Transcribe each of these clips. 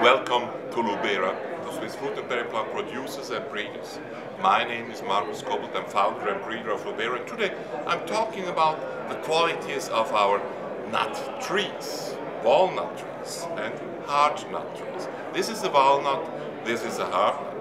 Welcome to Lubera, the Swiss fruit and berry plant producers and breeders. My name is Markus Koppelt, I'm founder and breeder of Lubera, and today I'm talking about the qualities of our nut trees, walnut trees and heartnut trees. This is a walnut, this is a heartnut.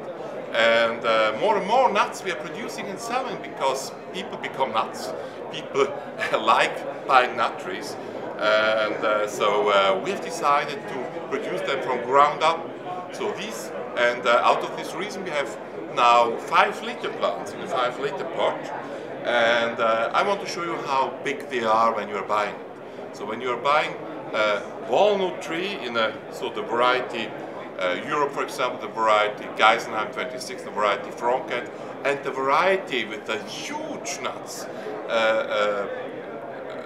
And more and more nuts we are producing and selling because people become nuts. People like buying nut trees. And so we have decided to produce them from ground up. So these, and out of this reason we have now 5 liter plants in a 5 liter pot. And I want to show you how big they are when you are buying it. So when you are buying a walnut tree in a sort of variety, Europe for example, the variety Geisenheim 26, the variety Franken, and the variety with the huge nuts,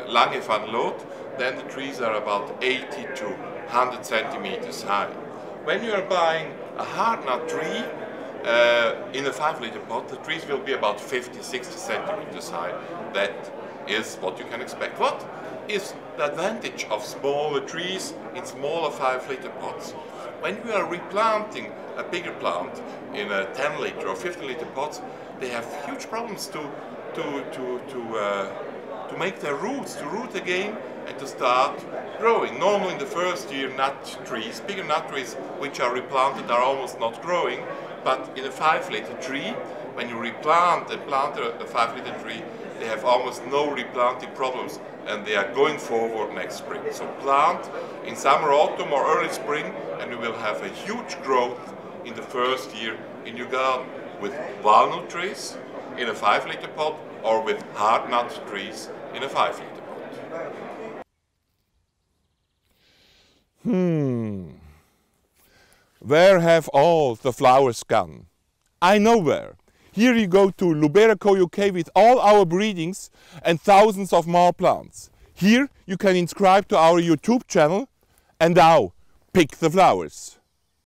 Lange van Lood, then the trees are about 80 to 100 centimeters high. When you are buying a heartnut tree in a 5 liter pot, the trees will be about 50, 60 centimeters high. That is what you can expect. What is the advantage of smaller trees in smaller 5 liter pots? When you are replanting a bigger plant in a 10 liter or 50 liter pots, they have huge problems to make their roots, to root again and to start growing. Normally in the first year nut trees, bigger nut trees which are replanted are almost not growing, but in a 5 liter tree, when you replant and plant a 5 liter tree, they have almost no replanting problems and they are going forward next spring. So plant in summer, autumn or early spring and you will have a huge growth in the first year in your garden with walnut trees in a 5 liter pot or with heartnut trees in a 5 liter pot. Where have all the flowers gone? I know where. Here you go to Lubera.co UK with all our breedings and thousands of more plants. Here you can subscribe to our YouTube channel and now pick the flowers.